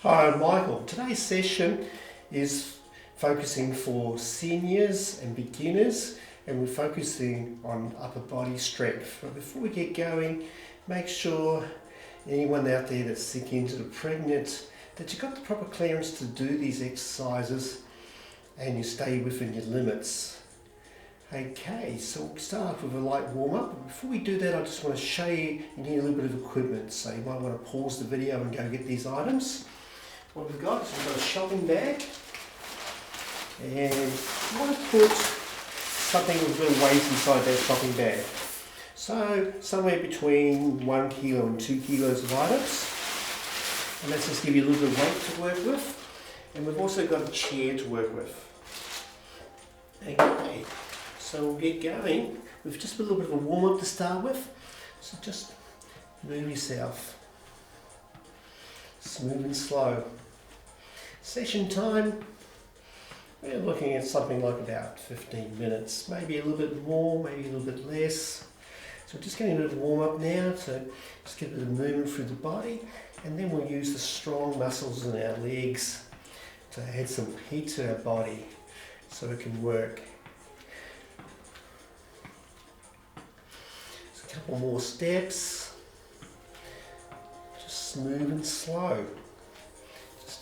Hi, I'm Michael. Today's session is focusing for seniors and beginners, and we're focusing on upper body strength. But before we get going, make sure anyone out there that's thinking to the pregnant that you've got the proper clearance to do these exercises and you stay within your limits. Okay, so we'll start off with a light warm-up. Before we do that, I just want to show you need a little bit of equipment. So you might want to pause the video and go get these items. What we've got is we've got a shopping bag, and you want to put something with a bit of weight inside that shopping bag. So somewhere between 1 kilo and 2 kilos of items. And let's just give you a little bit of weight to work with. And we've also got a chair to work with. Okay, so we'll get going with just a little bit of a warm-up to start with. So just move yourself. Smooth and slow. Session time, we're looking at something like about 15 minutes, maybe a little bit more, maybe a little bit less. So we're just getting a bit of warm up now, so just get a bit of movement through the body, and then we'll use the strong muscles in our legs to add some heat to our body so it can work. Just a couple more steps, just smooth and slow.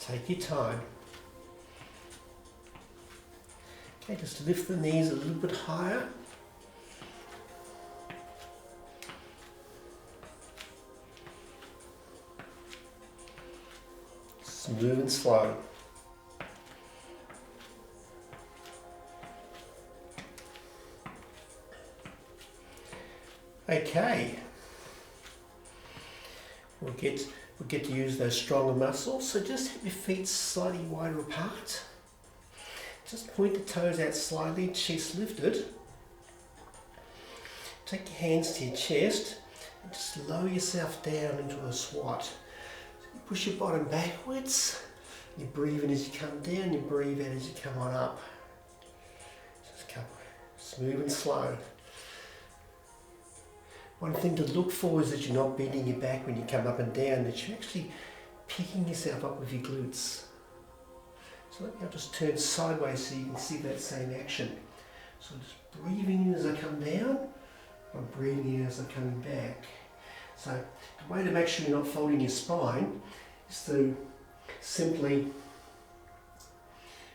Take your time. Okay, just lift the knees a little bit higher. Smooth and slow. Okay. We'll get to use those stronger muscles, so just have your feet slightly wider apart. Just point the toes out slightly, chest lifted. Take your hands to your chest and just lower yourself down into a squat. So you push your bottom backwards, you breathe in as you come down, you breathe out as you come on up. Just come smooth and slow. One thing to look for is that you're not bending your back when you come up and down, that you're actually picking yourself up with your glutes. So I'll just turn sideways so you can see that same action. So just breathing in as I come down, I'm breathing in as I'm coming back. So the way to make sure you're not folding your spine is to simply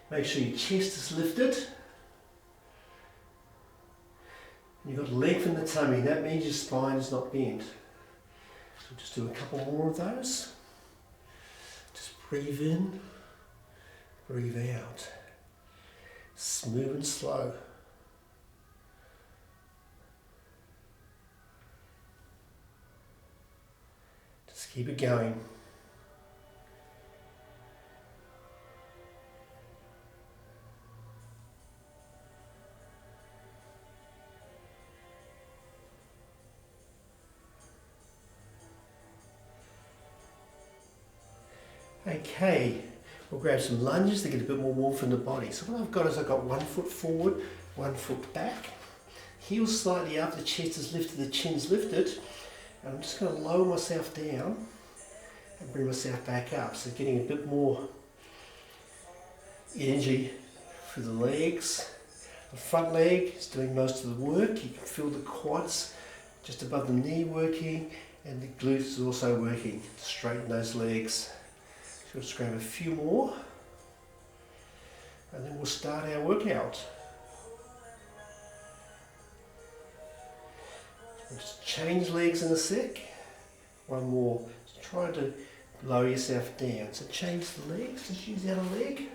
make sure your chest is lifted. You've got length in the tummy, that means your spine is not bent. So just do a couple more of those. Just breathe in, breathe out. Smooth and slow. Just keep it going. Okay, we'll grab some lunges to get a bit more warmth in the body. So what I've got is I've got 1 foot forward, 1 foot back. Heels slightly up, the chest is lifted, the chin's lifted. And I'm just going to lower myself down and bring myself back up. So getting a bit more energy for the legs. The front leg is doing most of the work. You can feel the quads just above the knee working, and the glutes is also working to straighten those legs. So let's grab a few more and then we'll start our workout. We'll just change legs in a sec. One more. Just try to lower yourself down. So change the legs, just use the other leg.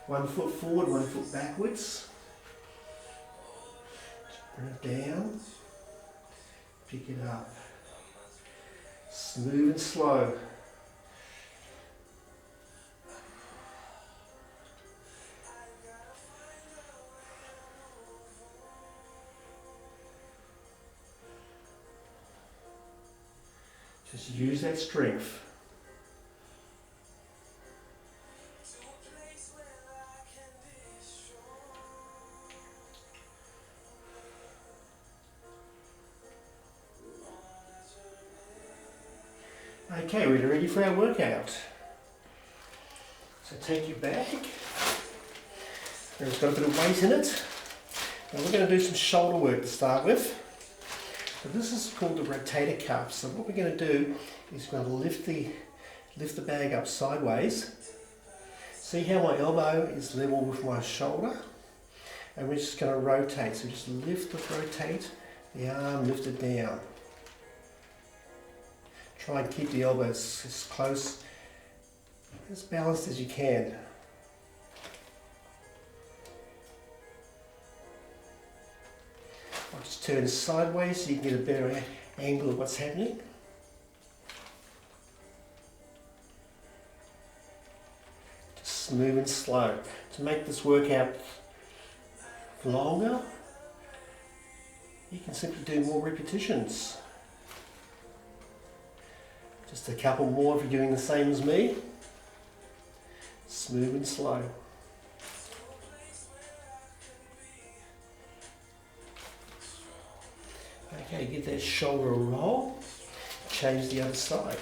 1 foot forward, 1 foot backwards. Just bring it down. Pick it up. Smooth and slow. Just use that strength. Okay, we're ready for our workout. So take your bag, and it's got a bit of weight in it. And we're going to do some shoulder work to start with. So this is called the rotator cuff. So what we're going to do is we're going to lift the bag up sideways. See how my elbow is level with my shoulder? And we're just going to rotate. So just rotate the arm, lift it down. Try and keep the elbows as close, as balanced as you can. I'll just turn sideways so you can get a better angle of what's happening. Just smooth and slow. To make this workout longer, you can simply do more repetitions. Just a couple more if you're doing the same as me. Smooth and slow. Okay, get that shoulder a roll. Change the other side.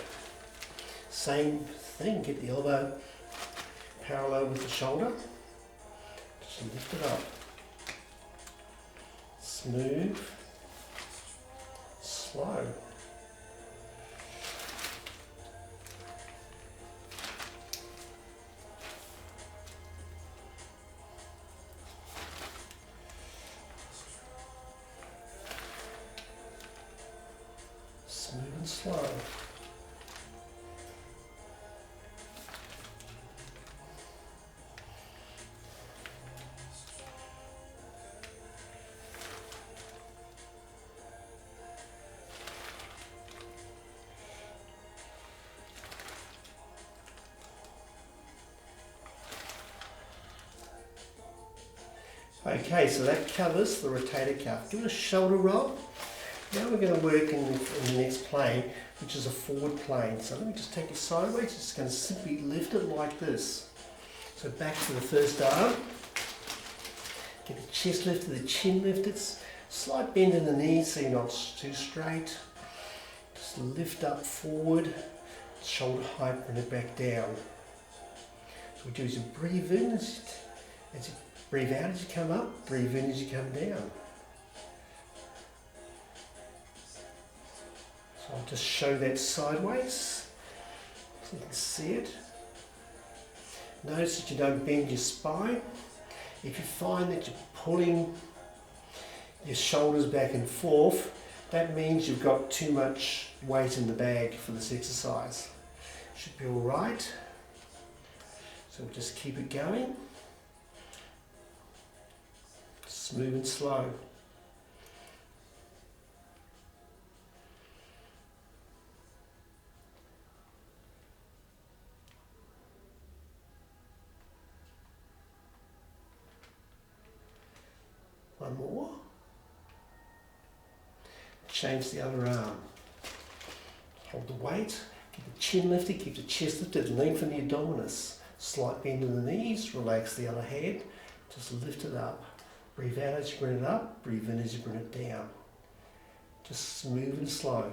Same thing, get the elbow parallel with the shoulder. Just lift it up. Smooth, slow. Smooth and slow. Okay, so that covers the rotator cuff. Do a shoulder roll. Now we're going to work in the next plane, which is a forward plane. So let me just take it sideways. Just going to simply lift it like this. So back to the first arm. Get the chest lifted, the chin lifted. Slight bend in the knees so you're not too straight. Just lift up forward. Shoulder height, bring it back down. So we do is you breathe in as you breathe out as you come up, breathe in as you come down. So I'll just show that sideways so you can see it. Notice that you don't bend your spine. If you find that you're pulling your shoulders back and forth, that means you've got too much weight in the bag for this exercise. Should be alright. So we'll just keep it going. Smooth and slow. One more. Change the other arm. Hold the weight, keep the chin lifted, keep the chest lifted, lengthen the abdominis. Slight bend in the knees, relax the other head, just lift it up. Breathe out as you bring it up, breathe in as you bring it down. Just smooth and slow.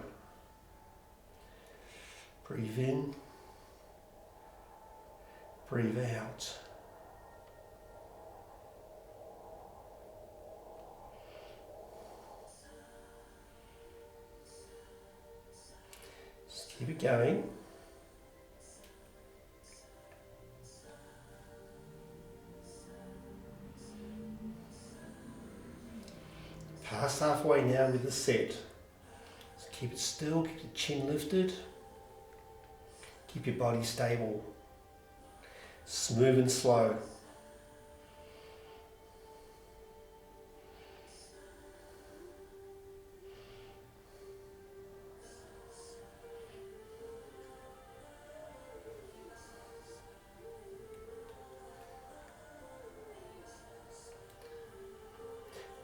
Breathe in, breathe out. Just keep it going. Past halfway now with the set. So keep it still, keep the chin lifted. Keep your body stable. Smooth and slow.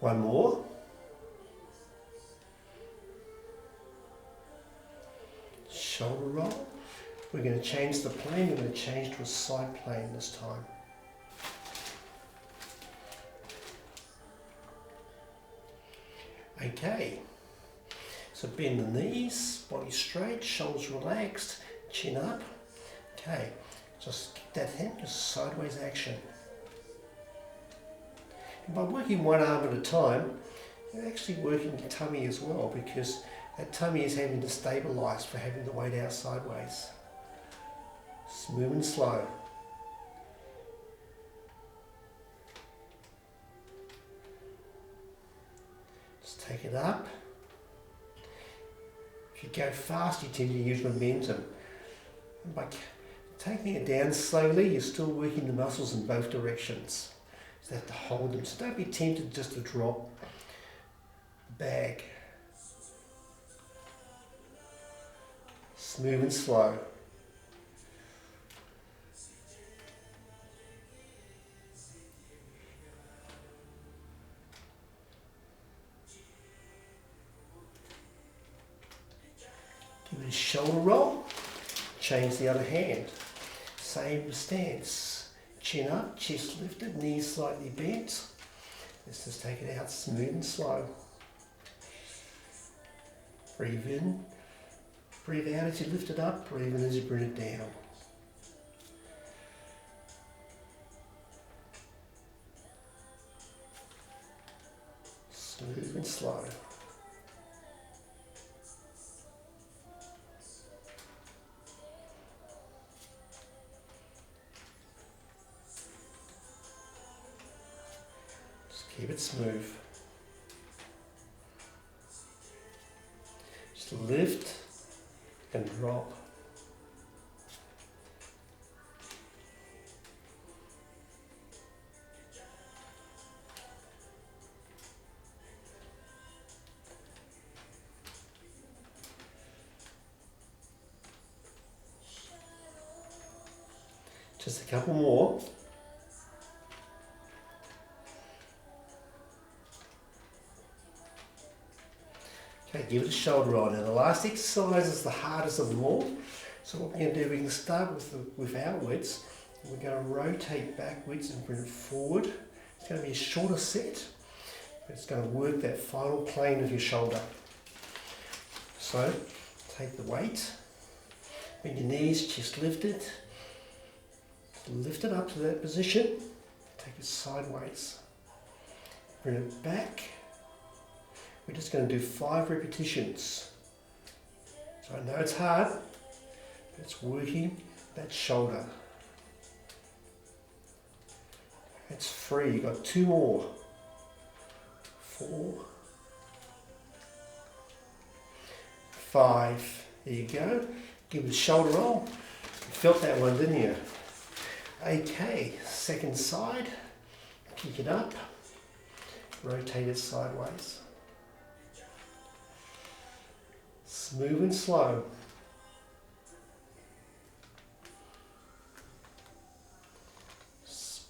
One more. Shoulder roll. We're going to change the plane. We're going to change to a side plane this time. Okay. So bend the knees, body straight, shoulders relaxed, chin up. Okay. Just kick that hand, just sideways action. And by working one arm at a time, you're actually working your tummy as well, because that tummy is having to stabilise for having the weight out sideways. Smooth and slow. Just take it up. If you go fast, you tend to use momentum. And by taking it down slowly, you're still working the muscles in both directions. So you have to hold them. So don't be tempted just to drop the bag. Smooth and slow. Give it a shoulder roll. Change the other hand. Same stance. Chin up, chest lifted, knees slightly bent. Let's just take it out smooth and slow. Breathe in. Breathe out as you lift it up. Breathe in as you bring it down. Smooth and slow. Keep it smooth. Just lift and drop. Just a couple more. Okay, give it a shoulder roll. Now the last exercise is the hardest of them all. So what we're going to do, we can start with outwards. And we're going to rotate backwards and bring it forward. It's going to be a shorter set, but it's going to work that final plane of your shoulder. So take the weight, bend your knees, chest lifted. Lift it up to that position. Take it sideways. Bring it back. We're just going to do 5 repetitions. So I know it's hard, but it's working that shoulder. That's 3. You've got 2 more. 4. 5. There you go. Give it a shoulder roll. You felt that one, didn't you? Okay, second side. Kick it up. Rotate it sideways. Smooth and slow.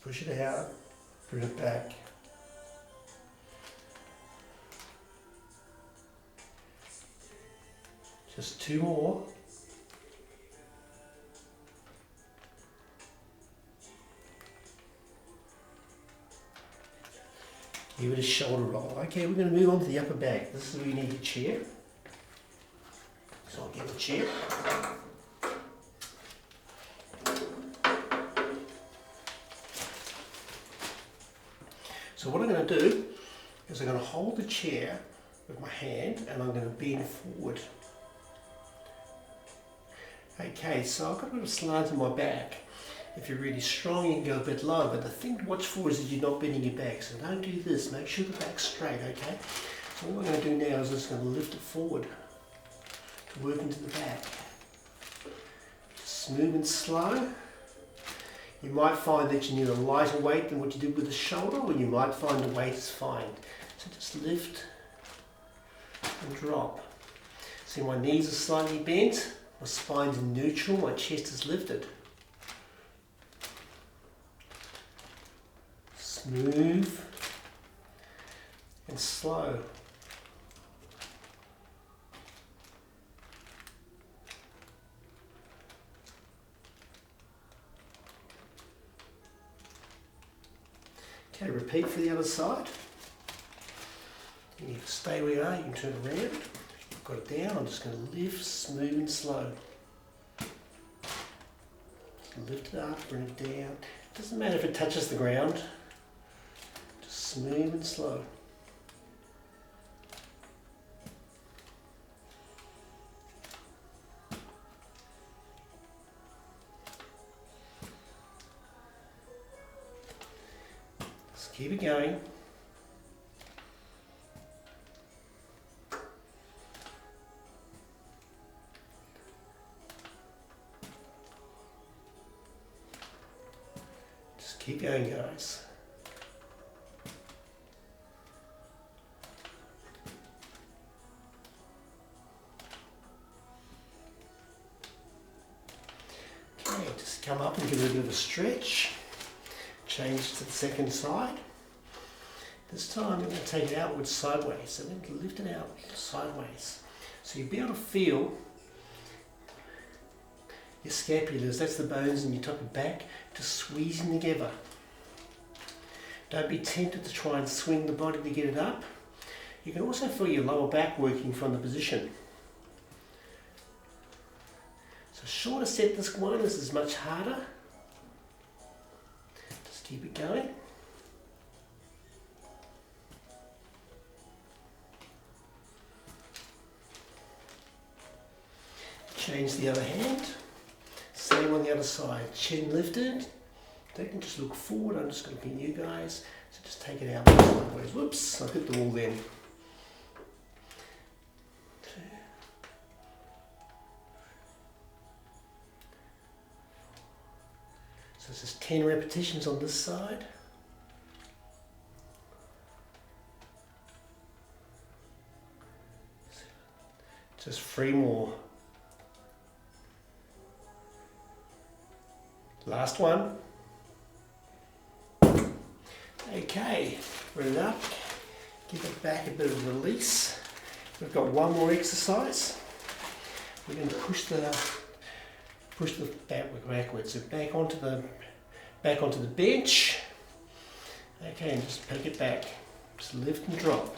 Push it out, bring it back. Just 2 more. Give it a shoulder roll. Okay, we're going to move on to the upper back. This is where you need your chair. So I'll get a chair. So what I'm going to do is I'm going to hold the chair with my hand and I'm going to bend forward. Okay, so I've got a bit of slant in my back. If you're really strong, you can go a bit low, but the thing to watch for is that you're not bending your back. So don't do this. Make sure the back's straight, okay? So what I'm going to do now is just going to lift it forward to work into the back. Smooth and slow. You might find that you need a lighter weight than what you did with the shoulder, or you might find the weight is fine. So just lift and drop. See, my knees are slightly bent, my spine's in neutral, my chest is lifted. Smooth and slow. Okay, repeat for the other side. You can stay where you are, you can turn around. You've got it down, I'm just going to lift, smooth and slow. Just lift it up, bring it down. Doesn't matter if it touches the ground. Just smooth and slow. Just keep it going. Keep going, guys. Okay, just come up and give it a bit of a stretch. Change to the second side. This time we're going to take it outwards sideways. So we're going to lift it out sideways. So you'll be able to feel your scapulars, that's the bones in your top of back, just squeezing together. Don't be tempted to try and swing the body to get it up. You can also feel your lower back working from the position. So shorter set this one, this is much harder. Just keep it going. Change the other hand. Same on the other side. Chin lifted. Don't just look forward. I'm just looking at you guys. So just take it out sideways. Whoops! I hit the wall then. So it's just 10 repetitions on this side. Just 3 more. Last one. Okay, bring it up, give it back a bit of release. We've got one more exercise. We're going to push the backwards, so back onto the bench. Okay, and just take it back. Just lift and drop.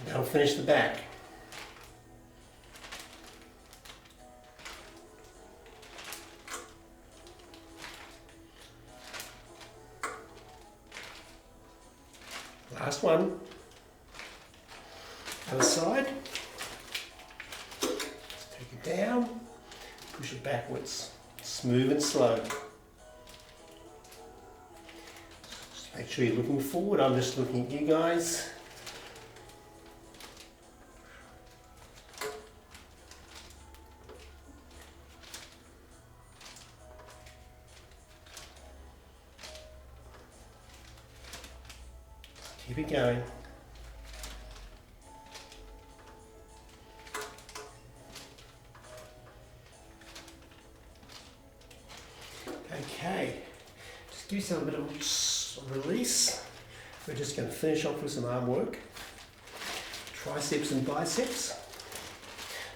Now finish the back. Last one. Other side. Just take it down, push it backwards. Smooth and slow. Just make sure you're looking forward. I'm just looking at you guys. Keep it going. Okay, just give yourself a bit of release. We're just going to finish off with some arm work. Triceps and biceps.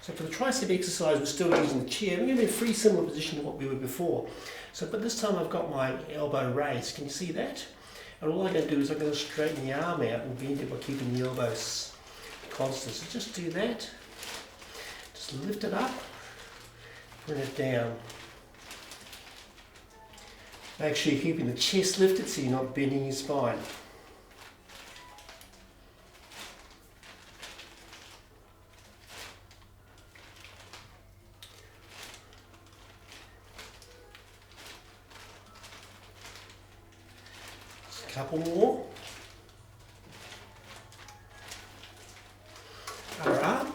So for the tricep exercise, we're still using the chair. We're going to be in a pretty similar position to what we were before. But this time I've got my elbow raised. Can you see that? And all I'm going to do is I'm going to straighten the arm out and bend it by keeping the elbows constant. So just do that. Just lift it up, bring it down. Make sure you're keeping the chest lifted so you're not bending your spine. Couple more. Other arm.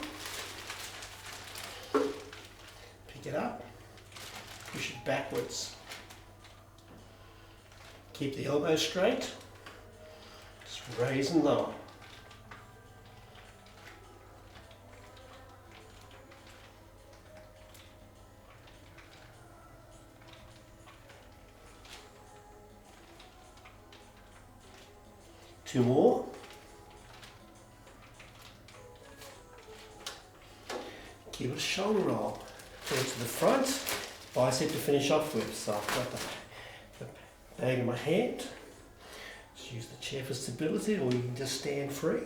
Pick it up. Push it backwards. Keep the elbow straight. Just raise and lower. Two more. Keep it a shoulder roll. Go to the front, bicep to finish off with. So I've got the bag in my hand. Just use the chair for stability, or you can just stand free.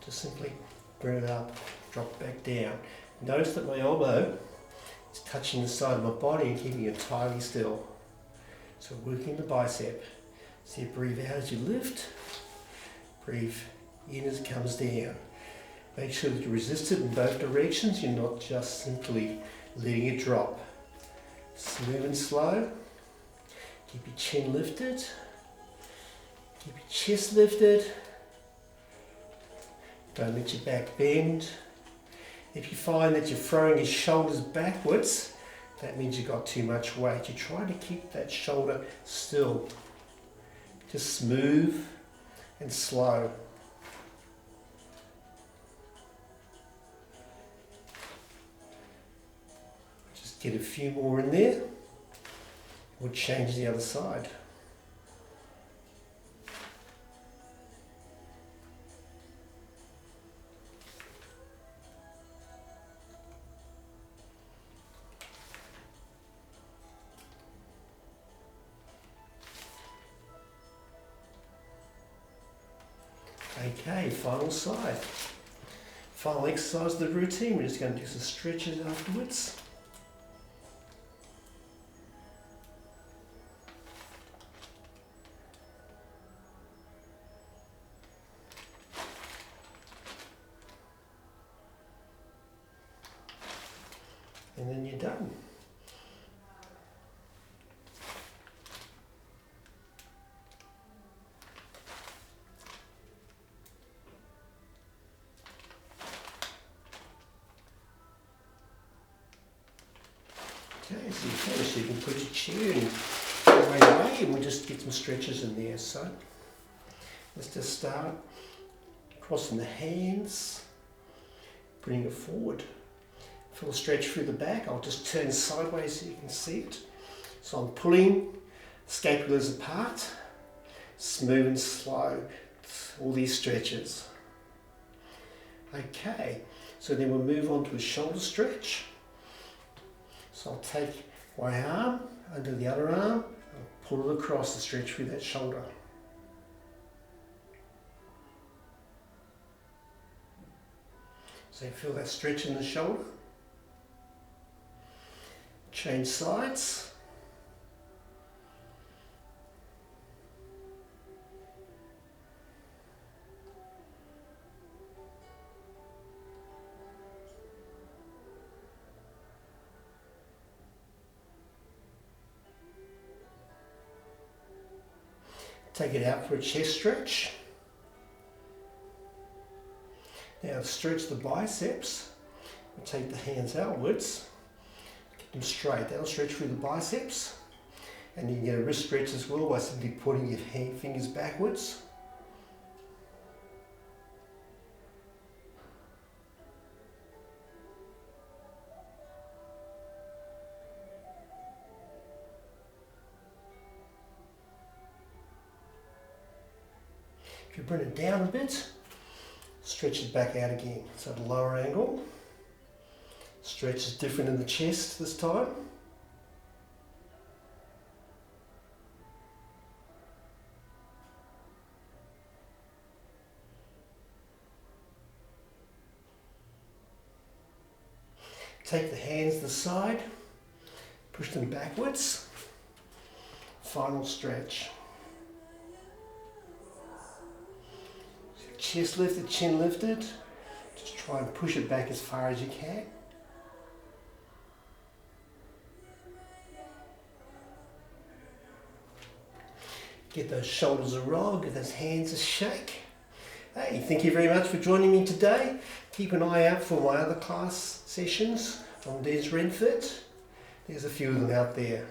Just simply bring it up, drop it back down. Notice that my elbow is touching the side of my body and keeping it entirely still. So working the bicep. So you breathe out as you lift, breathe in as it comes down. Make sure that you resist it in both directions, you're not just simply letting it drop. Smooth and slow. Keep your chin lifted. Keep your chest lifted. Don't let your back bend. If you find that you're throwing your shoulders backwards, that means you've got too much weight. You're trying to keep that shoulder still. Just smooth and slow. Just get a few more in there. We'll change the other side. Okay, final side. Final exercise of the routine. We're just going to do some stretches afterwards. And then you're done. Okay, so you finish, you can put your chair in right away and we'll just get some stretches in there. So let's just start crossing the hands, bring it forward. Feel a stretch through the back. I'll just turn sideways so you can see it. So I'm pulling scapulars apart, smooth and slow, all these stretches. Okay, so then we'll move on to a shoulder stretch. So I'll take my arm under the other arm, and pull it across to stretch through that shoulder. So you feel that stretch in the shoulder. Change sides. Take it out for a chest stretch. Now stretch the biceps. We'll take the hands outwards. Get them straight. That'll stretch through the biceps. And you can get a wrist stretch as well by simply putting your fingers backwards. If you bring it down a bit, stretch it back out again. So at a lower angle. Stretch is different in the chest this time. Take the hands to the side, push them backwards. Final stretch. Chest lifted, chin lifted. Just try and push it back as far as you can. Get those shoulders a roll, get those hands a shake. Hey, thank you very much for joining me today. Keep an eye out for my other class sessions on Des Renford. There's a few of them out there.